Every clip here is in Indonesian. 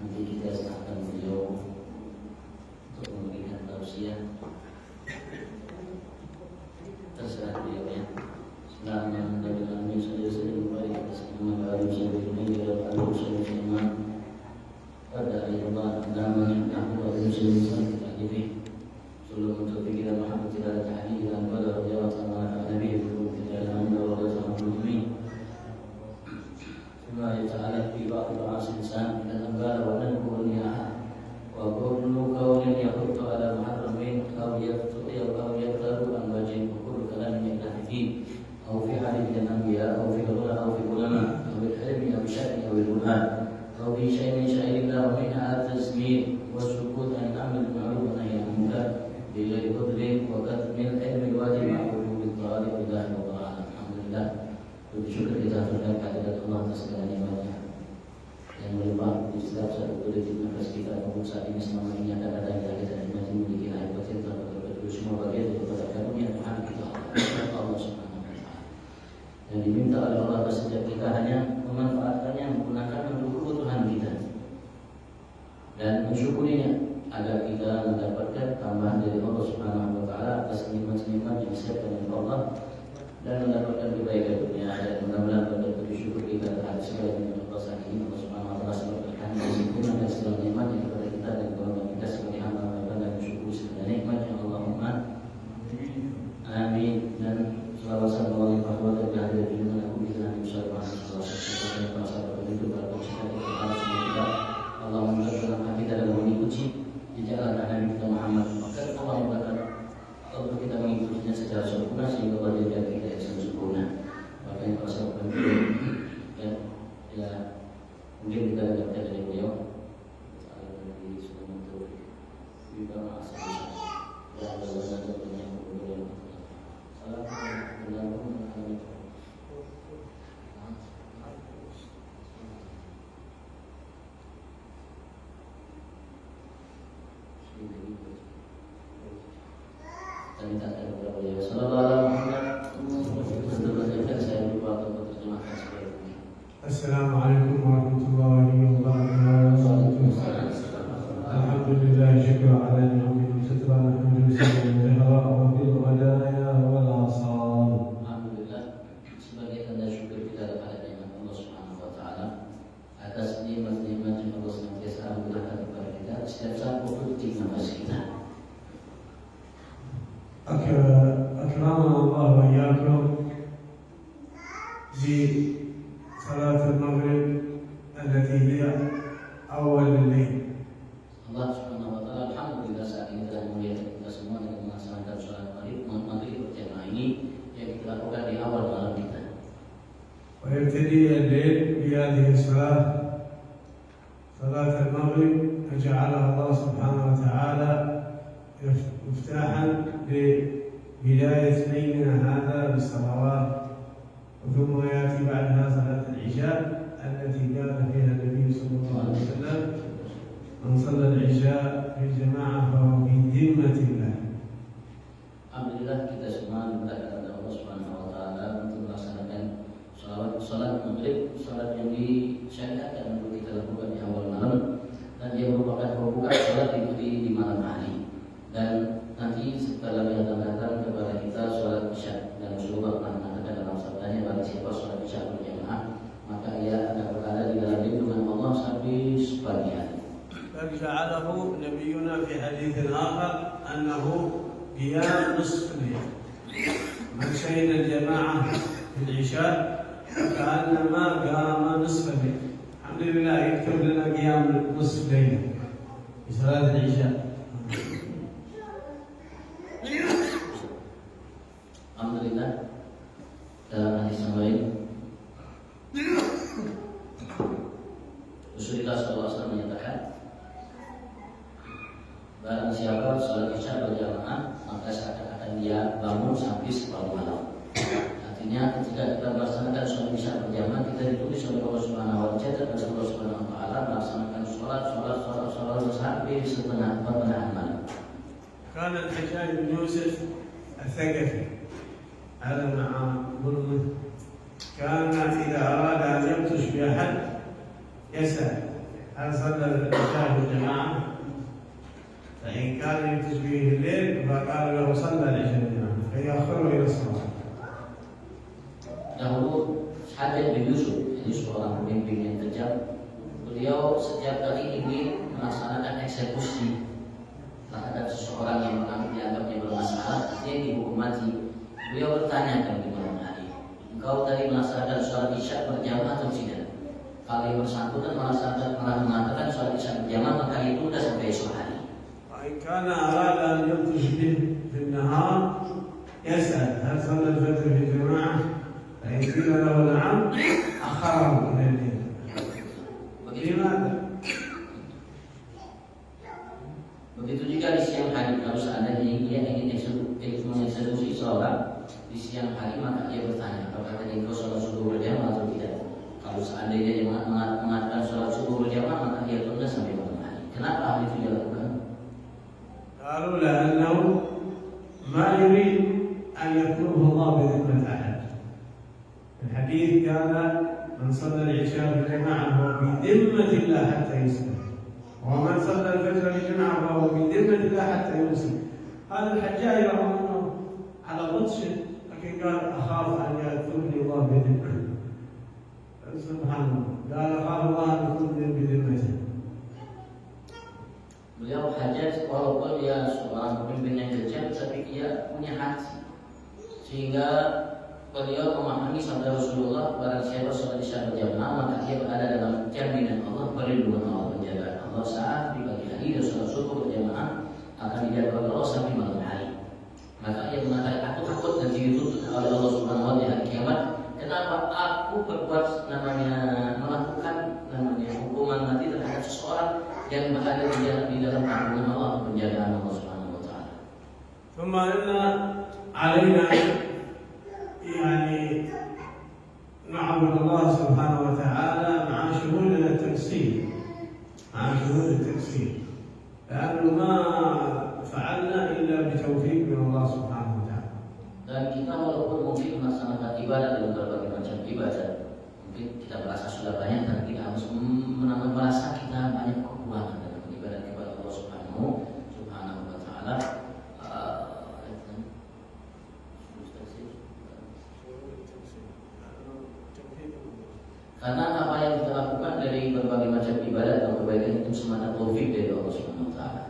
Nanti kita serahkan beliau untuk memberikan tausiah. Terserah beliau ya. Selamat datang kami saudara-saudara kembali atas nama baru saudara-saudara pada ayat Allah namanya aku baru saudara ini sebelum untuk pikiran Muhammad tidak ada hadis dan pada jawab sama Nabi belum tidak ada nama sama muslimin. Allah Ta'ala fi ba'd al-insan dan anggara wa nanqul ni'ah wa kullu qawlin yahuttu ala muharramin aw yaqta'u aw yaqtaru an wajhin kullu kalamin yahdi aw fi hadith al-anbiya aw fi ulama aw fi ilmi aw syar'i aw al-Qur'an aw fi shay'in sha'ilillah wa min at-tasmir wa sukut an amr al-ma'ruf wa nahy anil munkar bi ghairi udrin wa katmil ilmi al-wajib ma'ruf bil-talib billahi wa ta'ala. Alhamdulillah. Bersyukur kita terhadap kehadirat Allah atas segala nikmatnya yang melimpah di setiap satu detik nafas kita maupun saat ini selama ini ada kita dan masih memiliki lahir batin terhadap semua bagian daripada karunia Tuhan kita Allah Subhanahu wa Ta'ala. Dan diminta oleh Allah atas setiap kita hanya memanfaatkannya menggunakan untuk kebutuhan kita dan mensyukurinya agar kita mendapatkan tambahan dari Allah Subhanahu wa Ta'ala atas nikmat-nikmat yang disiapkan oleh Allah dan mendapatkan kebaikan dunia dan mudah-mudahan pada bersyukur kita terhadap segala nikmat Allah saat ini Allah Subhanahu wa Ta'ala sebabkan sempurna dan segala nikmatnya kepada kita dan kepada kita sebagai hamba-hamba dan bersyukur segala nikmatnya Allahumma amin. Dan selawat sallallahu alaihi wa sallam kehadirat junjungan Nabi kita Nabi sallallahu alaihi wasallam dan para sahabat itu para pencinta kepada semua kita Allahumma dalam hati kita dalam mengikuti jejak Nabi kita Muhammad maka Allah memberikan kalau kita mengikutinya secara sempurna sehingga Allah jadi kita yang sempurna. Makanya kalau saya ya mungkin kita dapat dari beliau dari sudah untuk juga asal dan bagaimana banyak beliau salah benar minta kepada beliau sallallahu alaihi wasallam saya lupa untuk terjemahkan seperti ini. Assalamualaikum warahmatullahi wabarakatuh. Alhamdulillah syukur ala ni'mati satran alhamdulillah wa bil ghadaya wal asal. Alhamdulillah sebagai tanda syukur kita kepada nikmat Allah Subhanahu wa Ta'ala atas nikmat-nikmat yang Allah senantiasa anugerahkan kepada kita setiap saat maupun di nafas kita. أكرمنا الله وإياكم بصلاة المغرب التي هي أول الليل. Allah Subhanahu wa Ta'ala alhamdulillah saat ini telah memuliakan kita semua dengan melaksanakan sholat maghrib berjamaah ini yang kita lakukan di awal malam kita. ويبتدي الليل بهذه الصلاة صلاة المغرب فجعلها الله سبحانه وتعالى مفتاحا لبداية ليلنا هذا بالصلوات ثم يأتي بعدها صلاة العشاء التي قال فيها النبي صلى الله عليه وسلم من صلى العشاء في الجماعة فهو في ذمة الله. Alhamdulillah kita semua minta kepada Allah Subhanahu wa Ta'ala untuk melaksanakan salat maghrib, salat yang disyariatkan untuk kita lakukan di awal malam dan dia merupakan pembuka salat di malam hari. Dan nanti setelah yang akan datang kepada kita sholat isya dan Rasulullah pernah mengatakan dalam sabdanya barang siapa sholat isya berjamaah maka ia akan berada di dalam lindungan Allah sampai pagi hari. فجعله نبينا في حديث آخر أنه قيام نصف الليل. من شهد الجماعة في العشاء فكأنما قام نصف الليل. الحمد لله يكتب لنا قيام نصف الليل في صلاة العشاء. Alhamdulillah dalam hadis yang lain Rasulullah SAW menyatakan barang siapa sholat isya berjamaah maka seakan-akan dia bangun sampai separuh malam. Artinya ketika kita melaksanakan sholat isya berjamaah kita ditulis oleh Allah Subhanahu wa Ta'ala dan Allah Subhanahu wa Ta'ala melaksanakan sholat sampai setengah malam. كان الحجاج بن يوسف الثقفي على مع ظلمه كان إذا أراد أن يبطش بأحد يسأل هل صلى العشاء بالجماعة؟ فإن كان ينتج به الليل فقال له صلى العشاء بالجماعة فيأخره إلى الصلاة. Dahulu Hajjaj bin Yusuf, ini seorang pemimpin yang kejam. Beliau setiap kali ingin melaksanakan eksekusi terhadap seseorang yang dianggapnya bermasalah, dia dihukum mati. Beliau bertanya kepada Imam Ali, engkau tadi melaksanakan sholat isya berjamaah atau tidak? Kalau yang bersangkutan mengatakan sholat isya berjamaah, maka itu sudah sampai esok hari. وإن كان أراد أن ينتج به في النهار يسأل هل صلى الفجر في جماعة؟ فإن قيل له نعم أخره إلى الليل. لماذا؟ Begitu juga di siang hari, kalau seandainya dia ingin mengeksekusi seorang di siang hari, maka dia bertanya, apakah tadi engkau sholat subuh berjamaah atau tidak? Kalau seandainya dia mengatakan sholat subuh berjamaah, maka dia tunda sampai malam hari. Kenapa hal itu dia lakukan? قالوا لأنه ما يريد أن يطلبه الله بذمة أحد. الحديث قال من صلى العشاء بالجماعة هو بذمة الله حتى يسلم، ومن صلى الفجر بالجماعة فهو بذمة الله حتى يسلم. هذا الحجاج رغم أنه على بطش لكن قال أخاف أن يطلبني الله بذمته. سبحان الله، قال أخاف الله أن يطلبني بذمته. Beliau Hajjaj walaupun dia seorang pemimpin yang kejam, tapi dia punya hati, sehingga beliau memahami sabda Rasulullah, barang siapa sholat isya berjamaah maka dia berada dalam jaminan Allah, perlindungan Allah, penjagaan Allah saat di pagi hari dan sholat subuh berjamaah akan dijaga oleh Allah sampai malam hari. Maka ia mengatakan, aku takut nanti dituntut oleh Allah Subhanahu wa taala di hari kiamat. Kenapa aku berbuat melakukan hukuman mati terhadap seseorang yang berada di dalam tanggungan Allah, penjagaan Allah Subhanahu wa taala. ثم إن علينا يعني نعبد الله سبحانه وتعالى مع شهود التكسير، لأنه ما فعلنا إلا بتوفيق من الله سبحانه وتعالى. Dan kita walaupun mungkin melaksanakan ibadah dalam berbagai macam ibadah, mungkin kita merasa sudah banyak, dan kita harus merasa kita banyak kekurangan dalam ibadah kepada Allah Subhanahu wa taala. Karena apa yang kita lakukan dari berbagai macam ibadah dan kebaikan itu semata taufik dari Allah Subhanahu wa taala.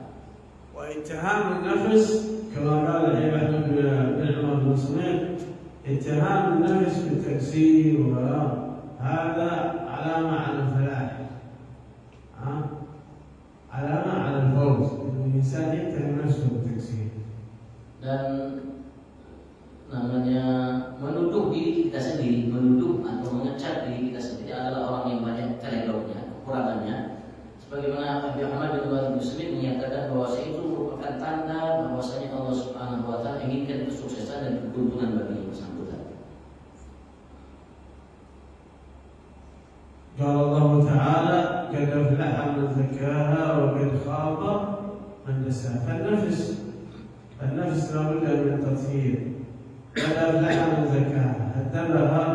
واتهام النفس كما قال الإمام أحمد بن عمر بن صنيع، اتهام النفس بالتكسير هذا علامة على الفلاح، علامة على الفوز، الإنسان يتهم نفسه بالتكسير. Dan namanya menuduh diri kita sendiri, menuduh atau mengecat diri kita sendiri adalah orang yang banyak keledoknya, kekurangannya. Sebagaimana Habib Ahmad bin Wahid Muslim menyatakan bahwa itu merupakan tanda bahwasanya Allah Subhanahu wa taala inginkan kesuksesan dan keuntungan bagi yang bersangkutan. قال الله تعالى: قد أفلح من زكاها وقد خاب من دساها. فالنفس لابد من تطهير. قد أفلح من زكاها، هذبها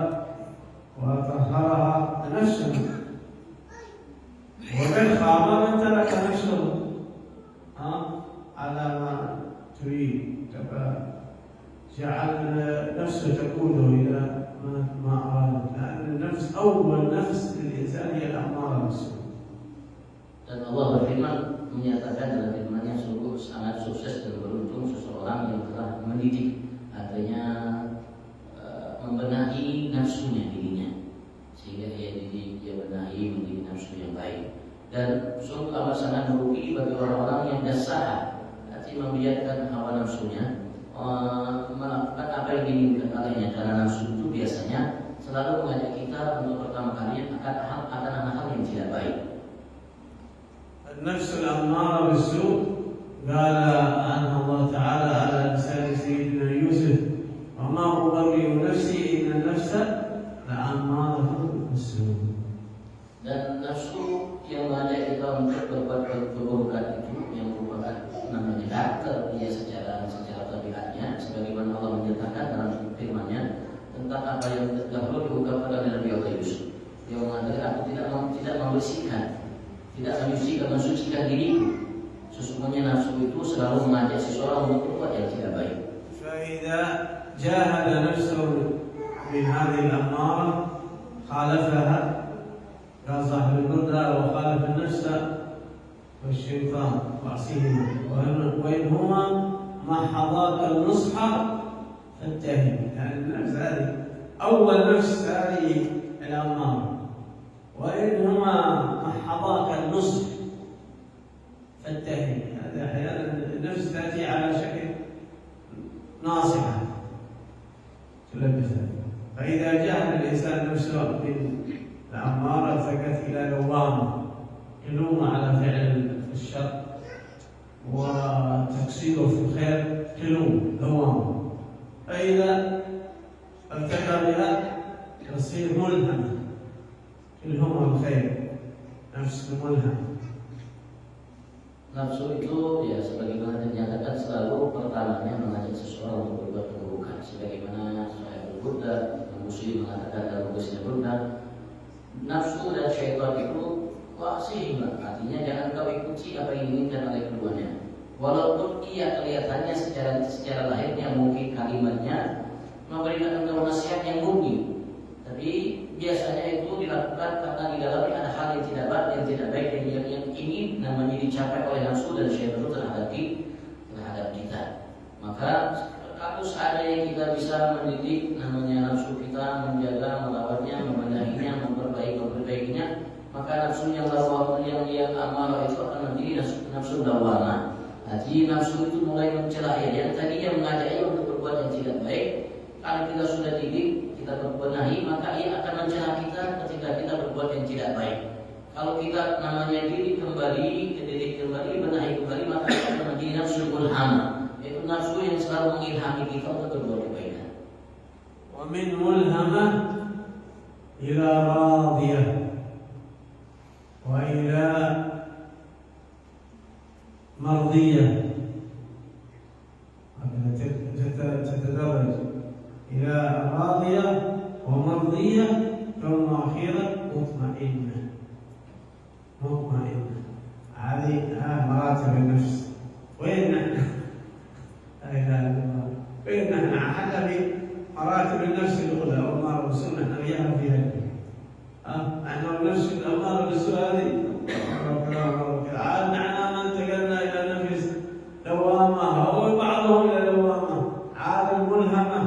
وطهرها نفسه، وقد خاب من ترك نفسه على ما تريد، جعل نفسه تقوده إلى ما أراد. لأن النفس أول نفس للإنسان هي الأمارة بالسوء. Dan Allah berfirman, menyatakan dalam firman-Nya, sungguh sangat sukses dan beruntung seseorang yang telah mendidik, artinya membenahi nafsunya, dirinya, sehingga dia benahi menjadi nafsu yang baik. Dan sungguh amat sangat merugi bagi orang-orang yang dasar, artinya membiarkan hawa nafsunya melakukan apa yang diinginkan olehnya, karena nafsu itu biasanya selalu mengajak kita untuk pertama kali akan hal-hal yang tidak baik. النفس الأمارة بالسوء قال عنها الله تعالى على لسان سيدنا يوسف: وما أبرئ نفسي إن النفس لأمارة بالسوء. Dan nafsu yang mengajak kita untuk berbuat keburukan itu, yang merupakan namanya dakar dia secara tabiatnya, sebagaimana Allah menyatakan dalam firman-Nya tentang apa yang dahulu diungkapkan oleh Nabi Allah Yusuf. Dia mengatakan, aku tidak membersihkan tidak mensucikan diriku. Sesungguhnya nafsu itu selalu mengajak seseorang untuk berbuat yang tidak baik. فإذا جاهد نفسه من هذه الأمارة خالفها كصاحب البردة وخالف النفس والشيطان وعصيهما وإن هما محضاك النصح فاتهم. يعني النفس هذه أول نفس هذه الأمارة، وإن هما محضاك النصح فاتهم. هذا أحيانا النفس تأتي على شكل ناصحة تلبسها، فإذا جاهد الإنسان نفسه بالأمارة ارتكت إلى لوامة يلوم على فعل الشر وتقصيره في الخير لوامة، فإذا ارتكى بها تصير ملهمة تلهم الخير، نفس ملهمة. Nafsu itu ya sebagaimana dinyatakan selalu pertamanya mengajak seseorang untuk berbuat keburukan. Sebagaimana Sahih Buddha, Muslim mengatakan dalam bukunya Buddha, nafsu dan syaitan itu wasilah, artinya jangan kau ikuti apa yang diinginkan oleh keduanya. Walaupun ia kelihatannya secara lahirnya mungkin kalimatnya memberikan engkau nasihat yang murni, tapi biasanya itu dilakukan karena di dalamnya ada hal yang tidak baik yang ingin namanya dicapai oleh nafsu dan syaitan itu terhadap kita. Maka kalau seandainya kita bisa mendidik namanya nafsu kita, menjaga, merawatnya, membenahinya, memperbaikinya, maka nafsu yang amarah itu akan menjadi nafsu lawamah. Jadi nafsu itu mulai mencela yang tadinya mengajaknya untuk berbuat yang tidak baik. Kalau kita sudah didik, kita berbenahi, maka ia akan mencela kita ketika kita berbuat yang tidak baik. Kalau kita namanya didik kembali, benahi kembali, maka akan menjadi nafsu mulhamah, yaitu nafsu yang selalu mengilhami kita untuk berbuat kebaikan. Wa min mulhamah ila radiyah wa ila mardiyah. تتدرج إلى راضية ومرضية ثم أخيرا مطمئنة. هذه مراتب النفس. وين نحن؟ لا إله إلا الله. وين نحن؟ حتى في مراتب النفس الأولى والأمارة بالسوء نحن وياها في هذه. نحن النفس الأمارة بالسوء هذه عاد نحن ما انتقلنا إلى نفس دوامة أو بعضهم إلى دوامة، عاد الملهمة،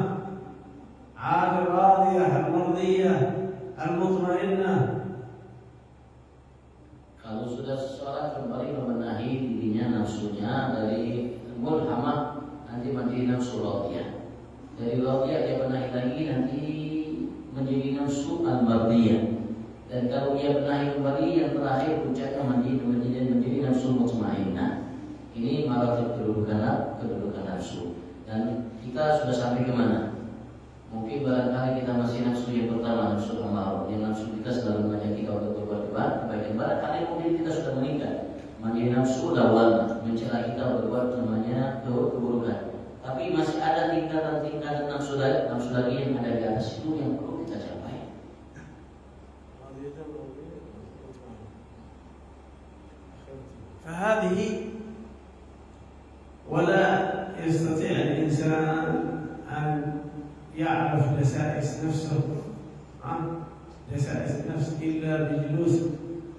عاد الراضية المرضية المطمئنة. Kalau sudah seseorang kembali membenahi dirinya nafsunya dari mulhamah nanti menjadi nafsu radiyah. Dari radiyah dia benahi lagi nanti menjadi nafsu al-mardiyah. Dan kalau dia benahi kembali yang terakhir puncaknya menjadi nafsu mutmainnah. Ini maratib kedudukan nafsu. Dan kita sudah sampai ke mana? Mungkin barangkali kita masih nafsu yang pertama, nafsu amarah. Yang nafsu kita selalu mengajak kita untuk berbuat kebaikan. Barangkali mungkin kita sudah meningkat menjadi nafsu lawamah, mencela kita berbuat namanya keburukan. Tapi masih ada tingkatan nafsu lagi yang ada di atas itu yang perlu kita capai. فهذه ولا يستطيع الإنسان أن يعرف دسائس نفسه إلا بجلوس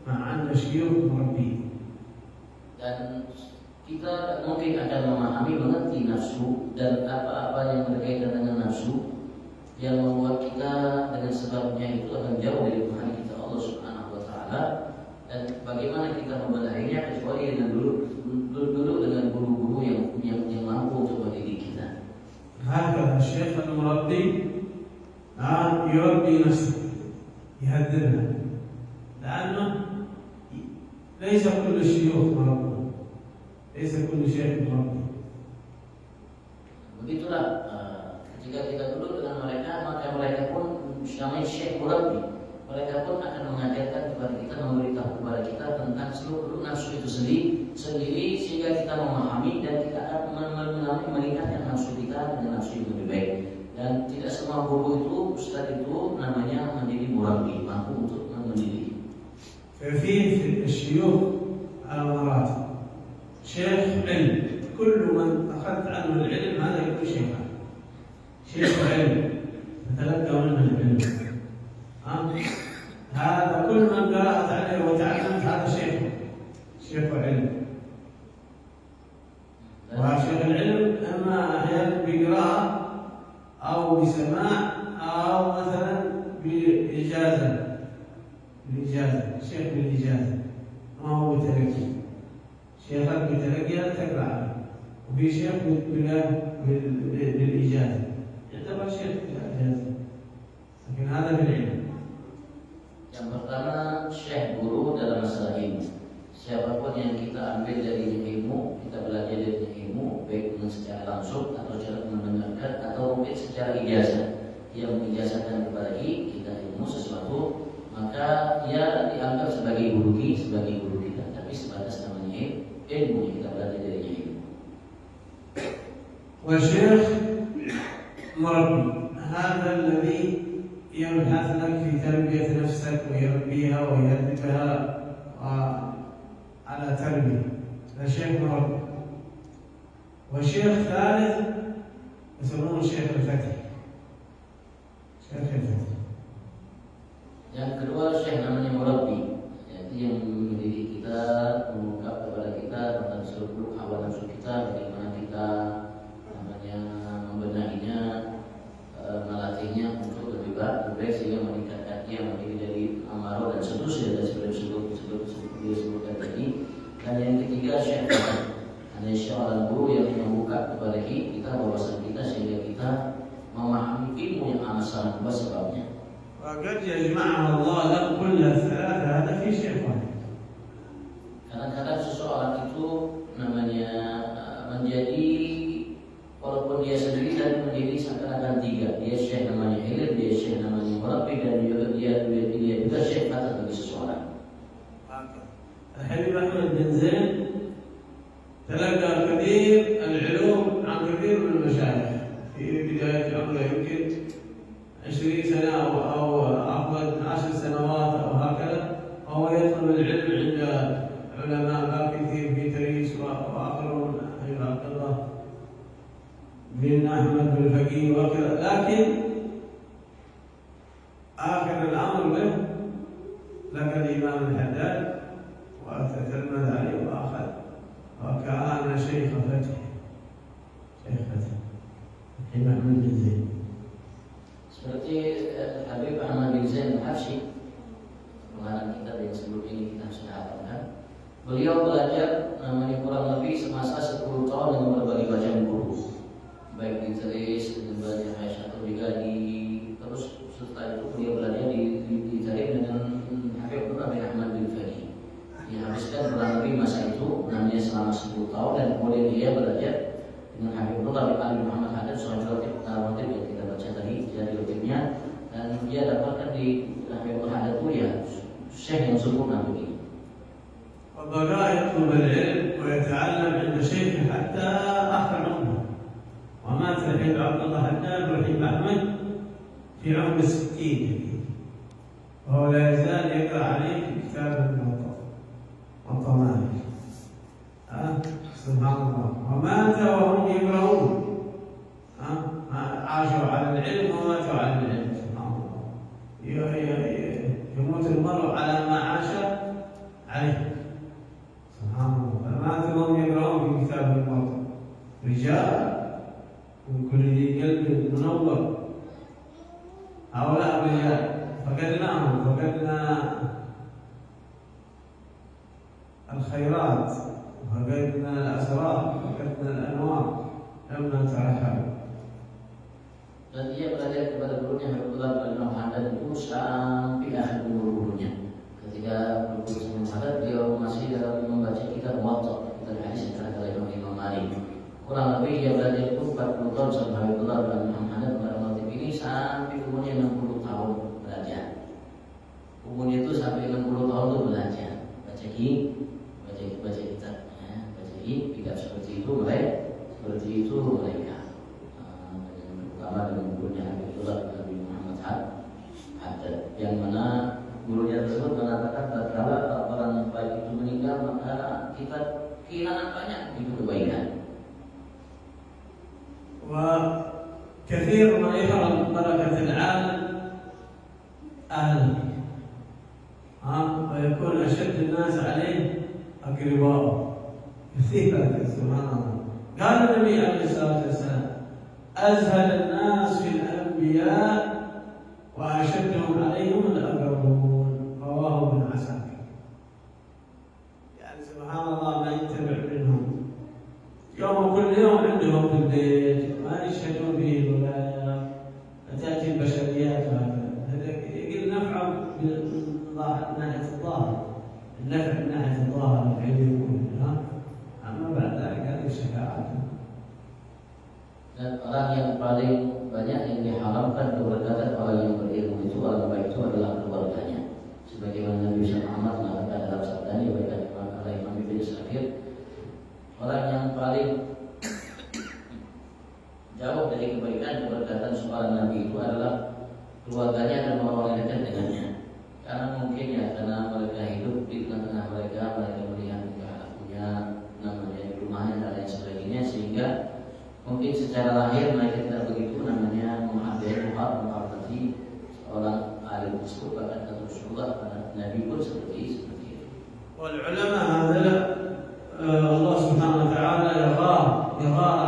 مع عند شيوخ مربيه. Dan kita mungkin akan memahami, mengerti nafsu dan apa-apa yang berkaitan dengan nafsu yang membuat kita dengan sebabnya itu akan jauh dari Tuhan kita Allah Subhanahu wa taala, dan bagaimana kita membenahinya kecuali dengan dulu dengan guru-guru yang mampu untuk mendidik kita. هكذا الشيخ المربي يربي نفسه يهذبها، لأنه ليس كل الشيوخ مربي، ليس كل شيخ مربي. Begitulah ketika kita duduk dengan mereka, maka mereka pun namanya syekh murabbi. Mereka pun akan mengajarkan kepada kita, memberitahu kepada kita tentang seluruh nafsu itu sendiri sehingga kita memahami dan kita akan meningkatkan nafsu kita dengan nafsu yang lebih baik. Dan tidak semua guru itu, ustaz itu namanya menjadi murabbi, mampu untuk mendidik. ففيه الشيوخ على مراتب. شيخ علم، كل من أخذت عنه العلم هذا يكون شيخا. شيخ علم تتلقى منه العلم. هذا كل من قرأت عليه وتعلمت هذا شيخ علم. وشيخ العلم اما احيانا بقراءه او بسماع او مثلا باجازه. شيخ بالاجازه ما هو بتلقي. شيخك بتلقي تقرا عنه، وفي شيخ بالاجازه يعتبر شيخ بالاجازه، لكن هذا بالعلم. Yang pertama, syekh guru dalam masalah ilmu. Siapapun yang kita ambil dari ilmu, kita belajar dari ilmu, baik dengan secara langsung atau secara mendengarkan atau mungkin secara ijazah, yang mengijazahkan kepada kita ilmu sesuatu, maka ia dianggap sebagai guru kita, tapi sebatas namanya ilmu yang kita belajar dari ilmu. والشيخ مربي، هذا الذي يبحث لك في تربية نفسك ويربيها ويهذبها على تربية. الشيخ مربي. والشيخ ثالث يسمونه الشيخ الفتح. Yang kedua, syekh namanya murabbi, yaitu yang mendidik kita, mengungkap kepada kita tentang seluk-beluk hawa nafsu kita, bagaimana kita namanya membenahinya, melatihnya untuk lebih baik sehingga meningkatkannya menjadi dari amarah dan seterusnya dan disebutkan tadi. Dan yang ketiga, syekh ada seorang guru yang membuka kepada kita wawasan kita sehingga kita memahami ilmu yang amat sangat luas sebabnya. وقد يجمعها الله لك كل الثلاثة هذا في شيء واحد. Kadang-kadang seseorang itu namanya menjadi, walaupun dia sendiri dan menjadi seakan-akan tiga. Dia syekh namanya ilim, dia syekh namanya murabbi, dan dia juga syekh atas bagi seseorang. الحبيب أحمد بن زين تلقى كثير العلوم عن كثير من المشايخ في بداية عمره، يمكن 20 سنة أو أقل 10 سنوات أو هكذا، وهو يطلب العلم عند علماء كثير في تريس وآخرون، عبد الله بن أحمد بن الفقيه وكذا، لكن آخر الأمر له لقى الإمام الحداد وتتلمذ عليه وأخذ، وكان شيخ فتح الإمام بن زين. Seperti Habib Ahmad bin Zain Al-Habsyi, pengarang kitab yang sebelum ini kita sudah hafalkan. Beliau belajar namanya kurang lebih semasa 10 tahun dengan berbagai macam guru, baik di Taris, dengan belajar Aisyah, juga terus setelah itu beliau belajar di Taris dengan Habib Ahmad bin Faqih. Dihabiskan kurang lebih masa itu namanya selama 10 tahun, dan kemudian dia belajar dengan Habib Ali Muhammad Haddad, seorang rotib yang kita baca tadi, jadi rotibnya, dan dia dapatkan di Habib Haddad itu ya syekh yang sempurna begini. وبقى يطلب العلم ويتعلم عند شيخه حتى آخر عمره، ومات الحبيب عبد الله حداد والحبيب أحمد في عمر 60، وهو لا يزال يقرأ عليه في كتاب والطماني. سبحان الله. ومات وهم يقرؤون، عاشوا على العلم وماتوا على العلم. سبحان الله. يموت المرء على ما عاش عليه. سبحان الله. فماتوا وهم يقرؤون في كتاب الموتى، رجال من كل ذي قلب منور. هؤلاء الرجال فقدناهم، فقدنا الخيرات، فقدنا الأسرار، فقدنا الأنوار لما ترحلوا. Dan dia belajar kepada gurunya Habibullah bin Haddad itu sampai akhir umur-umurnya. Ketika berguru dengan Haddad, beliau masih dalam membaca kitab Muwatta, kitab hadis yang terkait dengan Imam Malik. Kurang lebih dia belajar itu 40 tahun sama Habibullah bin Haddad pada waktu ini, sampai umurnya 60 tahun belajar. Umurnya itu sampai 60 tahun itu belajar, baca kitab, kitab seperti itu mereka. Pertama dengan gurunya Habibullah bin Muhammad Haddad, yang mana gurunya tersebut mengatakan tatkala kita kehilangan banyak itu kebaikan. وكثير ما يحرم بركة العالم أهله ويكون أشد الناس عليه أقرباؤه كثيرا سبحان الله. قال النبي عليه الصلاة والسلام أزهد الناس في الأنبياء وأشدهم عليهم الأقربون، رواه ابن عساكر. يعني سبحان الله ما يتبع منهم كل يوم عندهم في البيت ما يشهدون فيه الولاية، فتأتي البشريات هذا يقل نفعه من ناحية الظاهر، النفع من ناحية الظاهر العلم يكون أما بعد ذلك هذه الشفاعات. Dan orang yang paling banyak yang diharamkan keberkatan orang yang berilmu itu orang baik itu adalah keluarganya. Sebagaimana Nabi Muhammad mengatakan dalam sabdanya oleh Imam Ibnu Katsir, orang yang paling jauh dari kebaikan keberkatan seorang nabi itu adalah keluarganya dan orang-orang yang dekat dengannya. Karena mungkin ya karena mereka hidup di tengah-tengah mereka melihat punya namanya rumahnya dan lain sebagainya, sehingga mungkin secara lahir mereka tidak begitu namanya menghormati seorang alim tersebut, bahkan Rasulullah Nabi pun seperti itu. والعلماء هذا الله سبحانه وتعالى يغار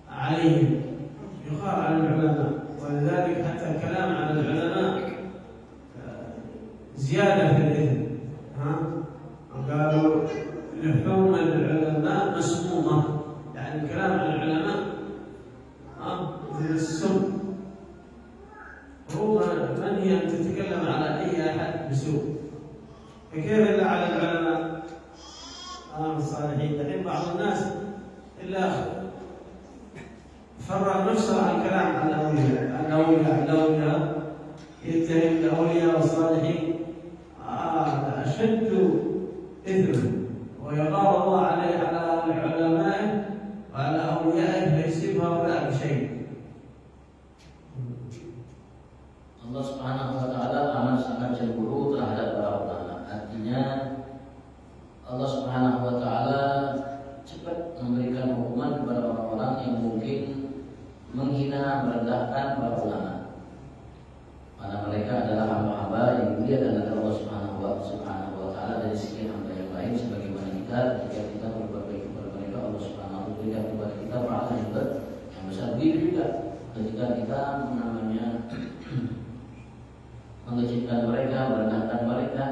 عليهم، يغار على العلماء، ولذلك حتى الكلام على العلماء زيادة في الإثم. قالوا لحوم العلماء مسمومة، يعني الكلام عن العلماء مثل السم، هو منهي أن تتكلم على أي أحد بسوء، فكيف إلا على العلماء الصالحين؟ الحين بعض الناس إلا فرغ نفسه عن الكلام عن الأولياء، يتهم الأولياء والصالحين أشد إثما، ويغار الله عليه على العلماء وعلى أوليائه فيصيب هؤلاء بشيء. Allah Subhanahu wa taala amat sangat cemburu terhadap para ulama. Artinya Allah Subhanahu wa taala cepat memberikan hukuman kepada orang-orang yang mungkin menghina, merendahkan para ulama. Karena mereka adalah hamba-hamba yang mulia dan Allah Subhanahu wa taala dari sekian hamba yang lain, sebagaimana kita ketika kita berbuat baik kepada mereka, Allah Subhanahu wa taala berikan kepada kita pahala yang besar. Begitu juga ketika kita mengecilkan mereka, merendahkan mereka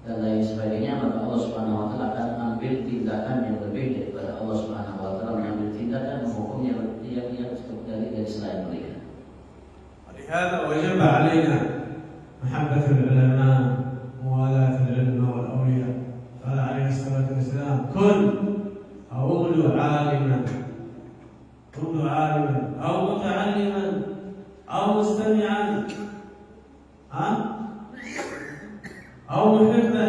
dan lain sebagainya, maka Allah Subhanahu wa taala akan ambil tindakan yang lebih daripada Allah Subhanahu wa taala mengambil tindakan menghukum yang dari selain mereka. ولهذا وجب علينا محبة العلماء وموالاة العلماء والأولياء. قال عليه الصلاة والسلام: كن أو اغلو عالما أو متعلما أو مستمعا أو محبا.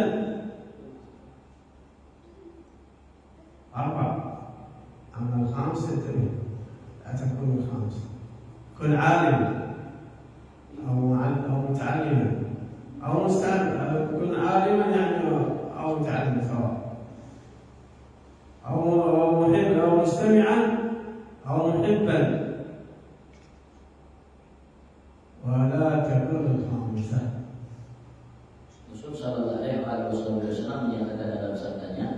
4. أما الخامس انتبه، لا تكون الخامس. كن عالما أو متعلما أو مستمعا. كن عالما يعني أو متعلما سواء، أو محبا أو مستمعا أو محبا، ولا تكن الخامسة. Rasul sallallahu alaihi wasallam menyatakan dalam sabdanya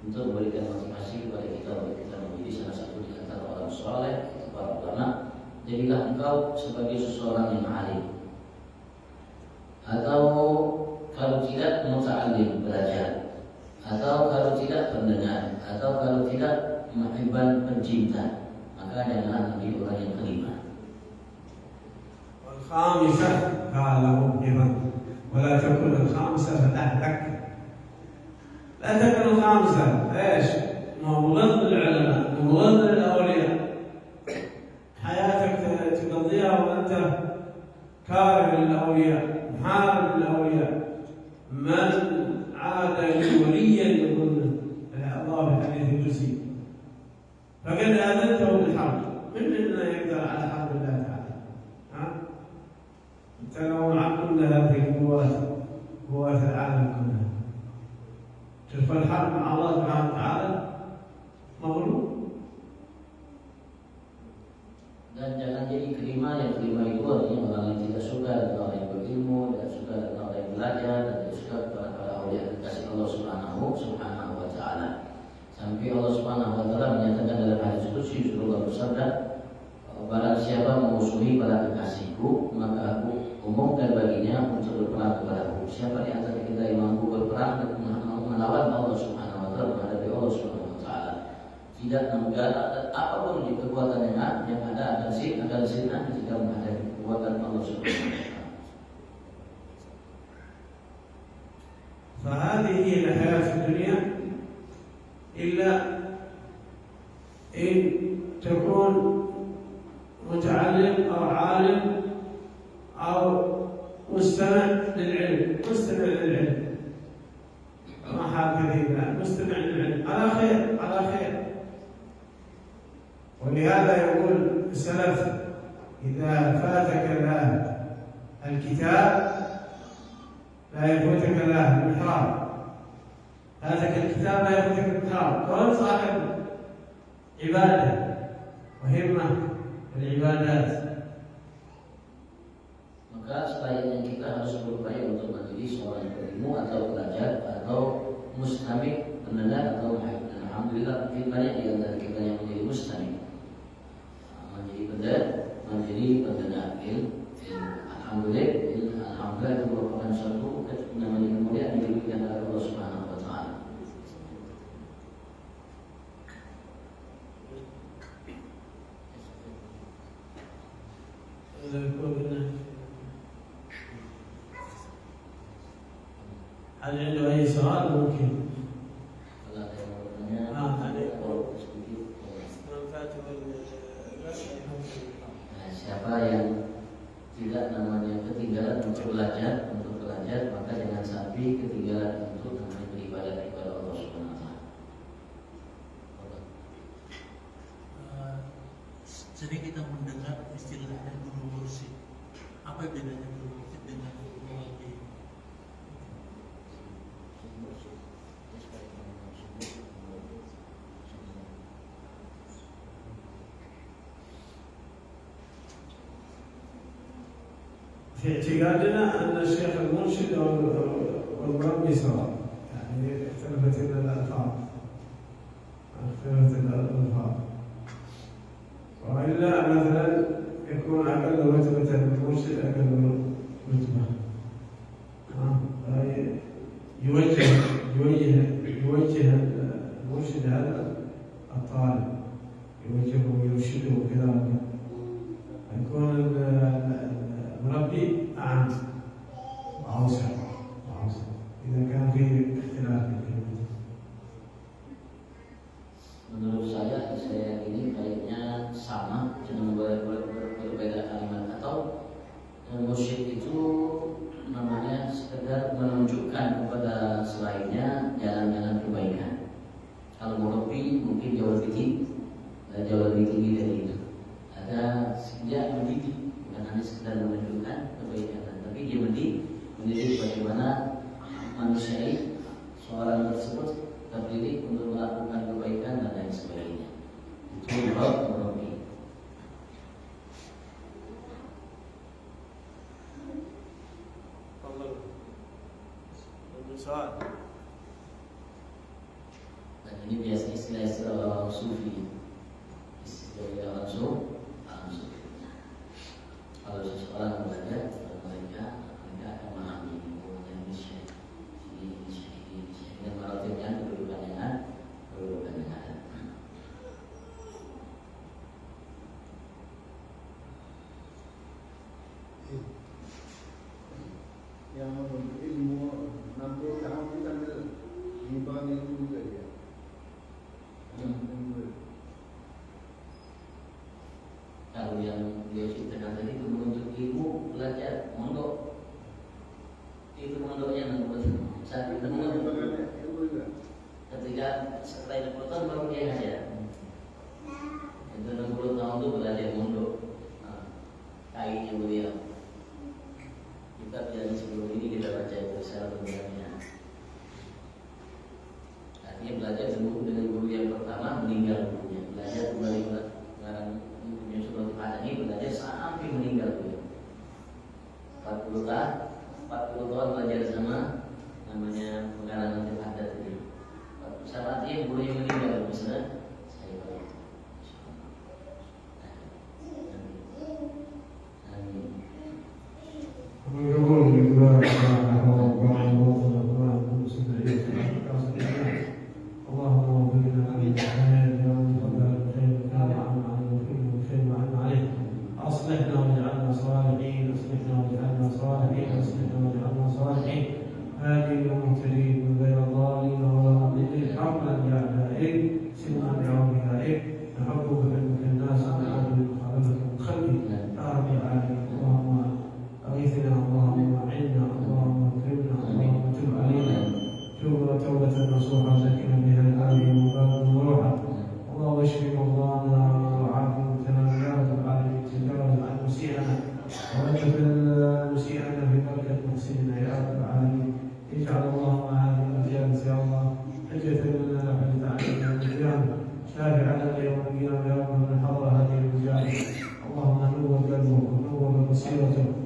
untuk memberikan motivasi kepada kita untuk kita menjadi salah satu di antara orang saleh, para ulama. Jadilah engkau sebagai seseorang yang alim, atau kalau tidak muta'allim, belajar, atau kalau tidak pendengar, atau kalau tidak muhibban, pencinta, maka janganlah menjadi orang yang kelima. والخامسة قال له أيضا: ولا تكن الخامسة فتهلك. لا تكن الخامسة، ايش؟ مبغض للعلماء، مبغض للأولياء، حياتك تقضيها وأنت كاره للأولياء، محارب للأولياء. من عاد لي وليا يقول الله في الحديث القدسي فقد آذنته بالحرب. من منا يقدر على حرب الله تعالى؟ انت لو معكم هذه قوات العالم كلها، شوف الحرب مع الله سبحانه وتعالى مغلوب. Dan jangan jadi kelima itu artinya orang yang tidak suka dan orang yang berilmu, tidak suka dan orang yang belajar, dan tidak suka kepada para awliya kasih Allah Subhanahu wa taala. Sampai Allah Subhanahu wa taala menyatakan dalam hadis qudsi, Allah bersabda, barang siapa memusuhi para kekasihku, maka aku umumkan baginya untuk berperang kepadaku. Siapa di antara kita yang mampu berperang dan melawan Allah Subhanahu wa taala, menghadapi Allah Subhanahu wa taala, tidak negara dan apapun di kekuatan yang ada akan sirna jika menghadapi kekuatan Allah Subhanahu wa taala. فهذه هي الحياة في الدنيا إلا إن تكون متعلم أو عالم أو مستمع للعلم ما حال كثير مستمع للعلم على خير. ولهذا يقول السلف إذا فاتك الكتاب لا يفوتك المحراب. فاتك الكتاب لا يفوتك المحراب. كن صاحب عبادة وهمة العبادات. Maka selayaknya kita harus berupaya untuk menjadi seorang berilmu atau belajar atau mustami, pendengar atau alhamdulillah banyak di antara kita yang menjadi mustami, menjadi pendengar ilmu. Alhamdulillah itu merupakan suatu namanya kemuliaan yang diberikan oleh Allah Subhanahu wa taala. هل عنده أي سؤال ممكن؟ Siapa yang tidak namanya ketinggalan untuk belajar, maka jangan sampai ketinggalan untuk beribadah kepada Allah Subhanahu wa taala. Sering kita mendengar istilahnya guru mursyid. Apa bedanya guru mursyid dengan guru mursyid? في اعتقادنا أن الشيخ المرشد والمربي سواء، يعني اختلفت الألفاظ. وإلا مثلا يكون أقل رتبة المرشد أقل رتبة. يوجه المرشد هذا الطالب، يوجهه ويرشده كذا. يكون المربي أعم وأوسع إذا كان في اختلاف في الكلمة. Menurut saya ini kayaknya sama, cuma berbeda kalimat. Atau mursyid itu namanya sekedar menunjukkan kepada selainnya jalan-jalan kebaikan. Kalau murabbi mungkin jauh lebih tinggi dari itu. Ada dia mendidik, bukan hanya sekedar menunjukkan kebaikan, tapi dia mendidik bagaimana manusia seorang tersebut terdidik untuk melakukan kebaikan dan lain sebagainya. Itu murabbi. Dan ini biasa istilah orang sufi. Istilah orang sufi. Kalau seseorang belajar, mereka akan memahami ini dan melatihnya kedudukan yang ada. Yang ilmu 60 tahun itu kan nimba ilmu juga dia. Kalau yang dia ceritakan tadi itu menuntut ilmu, belajar, mondok. Itu mondoknya saat itu ketika setelah 60 tahun baru dia ngajar. Itu 60 tahun itu belajar mondok. Kainya beliau. Kitab yang sebelum ini kita baca itu secara pembahasannya. Artinya belajar dengan guru yang pertama meninggal gurunya, belajar kembali mengarang menyusun Fatihah ini belajar sampai meninggal beliau. 40 tahun belajar sama namanya pengarang Fatihah tadi. Saat ini gurunya meninggal misalnya saya balik. اللهم نور قلبه ونور بصيرته